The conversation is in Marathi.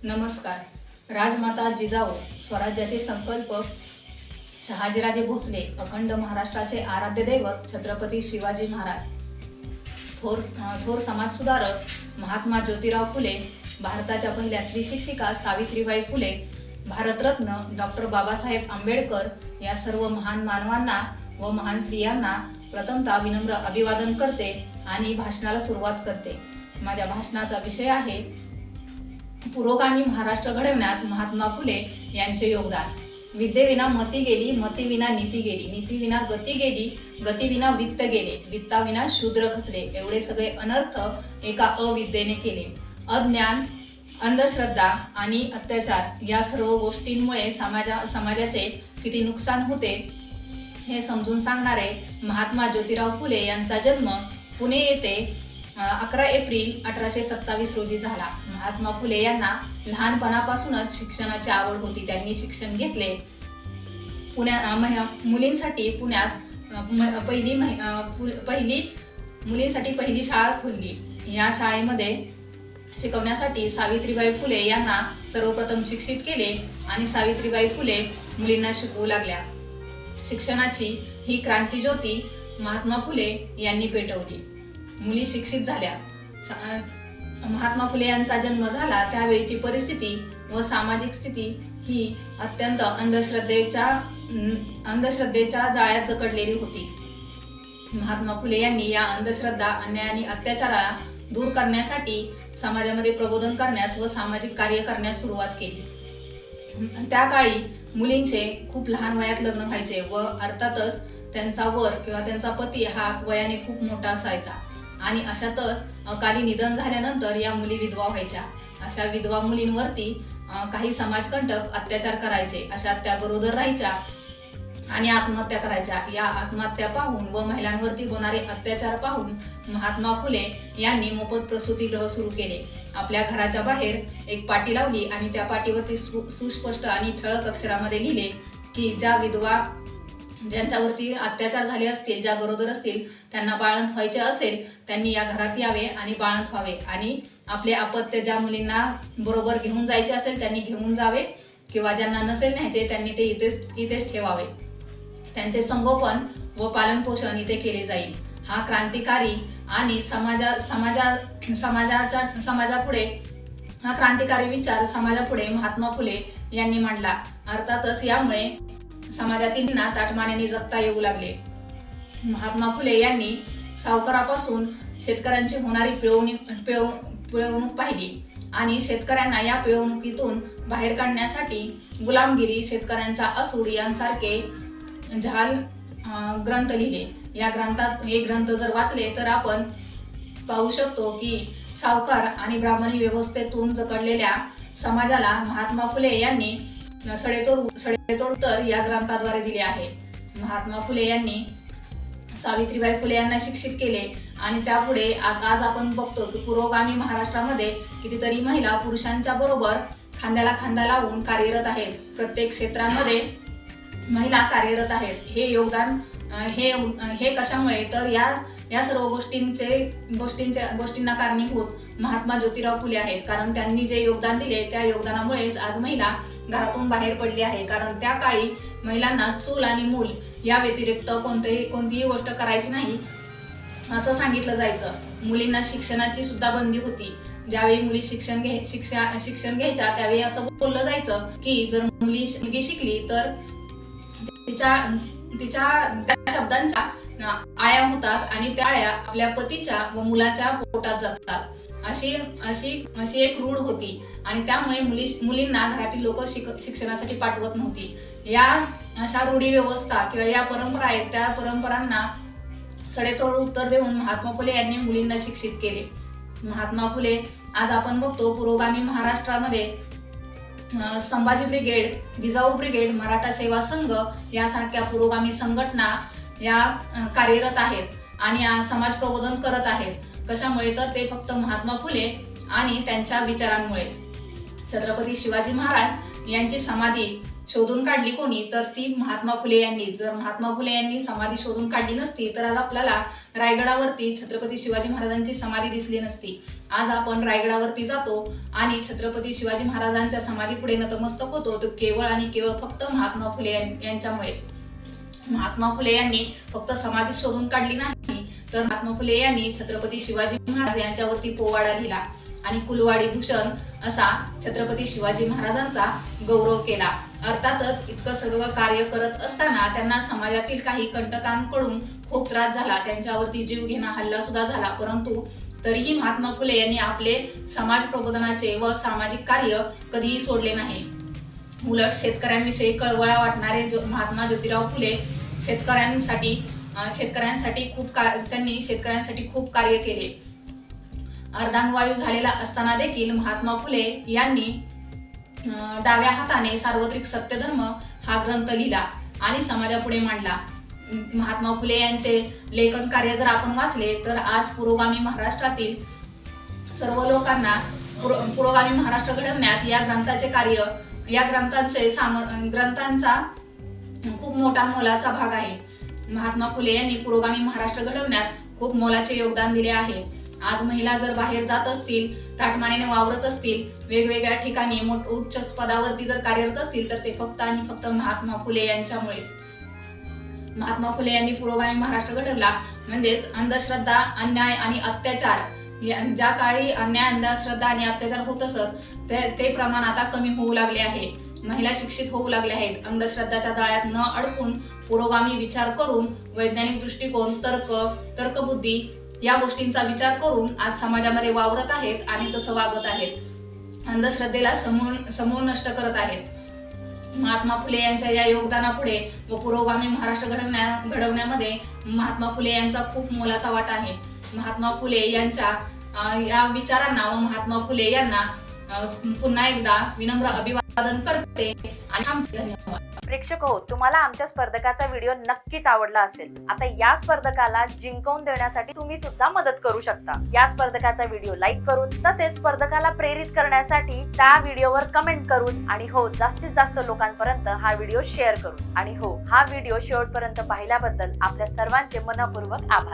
नमस्कार. राजमाता जिजाऊ स्वराज्याचे संकल्प शहाजीराजे भोसले, अखंड महाराष्ट्राचे आराध्य दैवत छत्रपती शिवाजी महाराज, थोर समाजसुधारक महात्मा ज्योतिराव फुले, भारताच्या पहिल्या स्त्री शिक्षिका सावित्रीबाई फुले, भारतरत्न डॉक्टर बाबासाहेब आंबेडकर या सर्व महान मानवांना व महान स्त्रियांना प्रथमतः विनम्र अभिवादन करते आणि भाषणाला सुरुवात करते. माझ्या भाषणाचा विषय आहे पुरोगामी महाराष्ट्र घडवण्यात महात्मा फुले यांचे योगदान. विद्येविना मती गेली, मतीविना नीती गेली, नीतीविना गती गेली, गतीविना वित्त गेले, वित्ताविना शूद्र खचले. एवढे सगळे अनर्थ एका अविद्येने केले. अज्ञान, अंधश्रद्धा आणि अत्याचार या सर्व गोष्टींमुळे समाजाचे किती नुकसान होते हे समजून सांगणारे महात्मा ज्योतिराव फुले यांचा जन्म पुणे येथे 11 एप्रिल 1827 रोजी झाला. महात्मा फुले यांना लहानपणापासूनच शिक्षणाची आवड होती. त्यांनी शिक्षण घेतले. मुलींसाठी पुण्यात मुलींसाठी पहिली शाळा खोलली. या शाळेमध्ये शिकवण्यासाठी सावित्रीबाई फुले यांना सर्वप्रथम शिक्षित केले आणि सावित्रीबाई फुले मुलींना शिकवू लागल्या. शिक्षणाची ही क्रांती ज्योती महात्मा फुले यांनी पेटवली. मुली शिक्षित झाल्या. महात्मा फुले यांचा जन्म झाला त्यावेळीची परिस्थिती व सामाजिक स्थिती ही अत्यंत अंधश्रद्धेच्या जाळ्यात जकडलेली होती. महात्मा फुले यांनी या अंधश्रद्धा, अन्याय आणि अत्याचाराला दूर करण्यासाठी समाजामध्ये प्रबोधन करण्यास व सामाजिक कार्य करण्यास सुरुवात केली. त्या काळी मुलींचे खूप लहान वयात लग्न व्हायचे व अर्थातच त्यांचा वर किंवा त्यांचा पती हा वयाने खूप मोठा असायचा आणि अशातच अकाली निधन झाल्यानंतर या मुली विधवा व्हायच्या. अशा विधवा मुलींवरती काही समाजकंटक अत्याचार करायचे. अशा त्या गरोदर राहायच्या आणि आत्महत्या करायच्या. या आत्महत्या पाहून व महिलांवरती होणारे अत्याचार पाहून महात्मा फुले यांनी मोफत प्रसूतिगृह सुरू केले. आपल्या घराच्या बाहेर एक पाटी लावली आणि त्या पाटीवरती सुस्पष्ट आणि ठळक अक्षरामध्ये लिहिले की ज्या विधवा, ज्यांच्यावरती अत्याचार झाले असतील, ज्या गरोदर असतील, त्यांना बाळंत व्हायचे असेल त्यांनी या घरात यावे आणि बाळंत व्हावे आणि आपले अपत्य ज्या मुलींना बरोबर घेऊन जायचे असेल त्यांनी घेऊन जावे किंवा ज्यांना नसेल न्यायचे त्यांनी ते इथेच ठेवावे. त्यांचे संगोपन व पालनपोषण इथे केले जाईल. हा क्रांतिकारी आणि समाजापुढे हा क्रांतिकारी विचार समाजापुढे महात्मा फुले यांनी मांडला. अर्थातच यामुळे समाजातील ना ताटमानेने जगता येऊ लागले. महात्मा फुले यांनी सावकारापासून शेतकऱ्यांची होणारी पिळवणूक पाहिली आणि शेतकऱ्यांना या पिळवणुकीतून बाहेर काढण्यासाठी गुलामगिरी, शेतकऱ्यांचा असूड यांसारखे झाल ग्रंथ लिहिले. या हे ग्रंथ जर वाचले तर आपण पाहू शकतो की सावकार आणि ब्राह्मणी व्यवस्थेतून जकडलेल्या समाजाला महात्मा फुले यांनी सडेतोड उत्तर या ग्रंथाद्वारे दिले आहे. महात्मा फुले यांनी सावित्रीबाई फुले यांना शिक्षित केले आणि त्यापुढे आज आपण बघतो की पुरोगामी महाराष्ट्रामध्ये कितीतरी महिला पुरुषांच्या बरोबर खांद्याला खांदा लावून कार्यरत आहेत. प्रत्येक क्षेत्रामध्ये महिला कार्यरत आहेत. हे योगदान हे कशामुळे तर या सर्व गोष्टींना कारणीभूत महात्मा ज्योतिराव फुले आहेत. कारण त्यांनी जे योगदान दिले त्या योगदानामुळेच आज महिला घरातून बाहेर पडली आहे. कारण त्या काळी महिलांना चूल आणि मूल या व्यतिरिक्त कोणतीही गोष्ट करायची नाही असं सांगितलं जायचं. मुलींना शिक्षणाची सुद्धा बंदी होती. ज्यावेळी मुली शिक्षण घ्यायच्या त्यावेळी असं बोललं जायचं की जर मुलगी शिकली तर तिच्या शब्दांच्या आळ्या होतात आणि त्या आळ्या आपल्या पतीच्या व मुलाच्या पोटात जातात. अशी एक रूढ होती आणि त्यामुळे मुलींना घरातील लोक शिक्षणासाठी पाठवत नव्हती. या अशा रूढी व्यवस्था किंवा या परंपरा आहेत त्या परंपरांना सडेतोड उत्तर देऊन महात्मा फुले यांनी मुलींना शिक्षित केले. महात्मा फुले आज आपण बघतो पुरोगामी महाराष्ट्रामध्ये संभाजी ब्रिगेड, जिजाऊ ब्रिगेड, मराठा सेवा संघ यासारख्या पुरोगामी संघटना या कार्यरत आहेत आणि समाज प्रबोधन करत आहेत. कशामुळे तर ते फक्त महात्मा फुले आणि त्यांच्या विचारांमुळे. छत्रपती शिवाजी महाराज यांची समाधी शोधून काढली कोणी, तर ती महात्मा फुले यांनी. जर महात्मा फुले यांनी समाधी शोधून काढली नसती तर आज आपल्याला रायगडावरती छत्रपती शिवाजी महाराजांची समाधी दिसली नसती. आज आपण रायगडावरती जातो आणि छत्रपती शिवाजी महाराजांच्या समाधीपुढे नतमस्तक होतो, तर केवळ आणि केवळ फक्त महात्मा फुले यांच्यामुळेच. महात्मा फुले यांनी फक्त समाधी शोधून काढली नाही, तर महात्मा फुले यांनी छत्रपती शिवाजी महाराज यांच्यावरती पोवाडा लिहिला आणि कुलवाडी भूषण असा छत्रपती शिवाजी महाराजांचा गौरव केला. अर्थातच इतकं सगळं कार्य करत असताना त्यांना समाजातील काही कंटकांकडून खूप त्रास झाला, त्यांच्यावरती जीवघेणा हल्ला सुद्धा झाला. परंतु तरीही महात्मा फुले यांनी आपले समाज प्रबोधनाचे व सामाजिक कार्य कधीही सोडले नाही. उलट शेतकऱ्यांविषयी कळवळा वाटणारे महात्मा ज्योतिराव फुले शेतकऱ्यांसाठी खूप कार्य केले. अर्धांगवायू झालेला असताना देखील महात्मा फुले यांनी डाव्या हाताने सार्वत्रिक सत्यधर्म हा ग्रंथ लिहिला आणि समाजापुढे मांडला. महात्मा फुले यांचे लेखन कार्य जर आपण वाचले तर आज पुरोगामी महाराष्ट्रातील सर्व लोकांना पुरोगामी महाराष्ट्र घडवण्यात या ग्रंथांचा खूप मोठा मोलाचा भाग आहे. महात्मा फुले यांनी पुरोगामी महाराष्ट्र घडवण्यात खूप मोलाचे योगदान दिले आहे. आज महिला जर बाहेर जात असतील, ताटमानेने वावरत असतील, वेगवेगळ्या ठिकाणी उच्च पदावरती जर कार्यरत असतील, तर ते फक्त आणि फक्त महात्मा फुले यांच्यामुळेच. महात्मा फुले यांनी पुरोगामी महाराष्ट्र घडवला, म्हणजेच अंधश्रद्धा, अन्याय आणि अत्याचार, ज्या काळी अन्याय, अंधश्रद्धा आणि अत्याचार होत असत ते प्रमाण आता कमी होऊ लागले आहे. महिला शिक्षित होऊ लागल्या आहेत. अंधश्रद्धाच्या जाळ्यात न अडकून पुरोगामी विचार करून, वैज्ञानिक दृष्टिकोन, तर्कबुद्धी या गोष्टींचा विचार करून आज समाजामध्ये वावरत आहेत आणि तसं वागत आहेत. अंधश्रद्धेला समूळ नष्ट करत आहेत. महात्मा फुले यांच्या या योगदानापुढे व पुरोगामी महाराष्ट्र घडवण्यामध्ये महात्मा फुले यांचा खूप मोलाचा वाटा आहे. महात्मा फुले यांच्या या विचारांना व महात्मा फुले यांना पुन्हा एकदा विनम्र अभिवादन करते आणि धन्यवाद. प्रेक्षक हो, तुम्हाला आमच्या स्पर्धकाचा व्हिडिओ नक्कीच आवडला असेल. आता या स्पर्धकाला जिंकवून देण्यासाठी तुम्ही सुद्धा मदत करू शकता. या स्पर्धकाचा व्हिडिओ लाईक करून, तसेच स्पर्धकाला प्रेरित करण्यासाठी त्या व्हिडिओवर कमेंट करून, आणि हो, जास्तीत जास्त लोकांपर्यंत हा व्हिडिओ शेअर करून, आणि हो, हा व्हिडिओ शेवटपर्यंत पाहिल्याबद्दल आपल्या सर्वांचे मनपूर्वक आभार.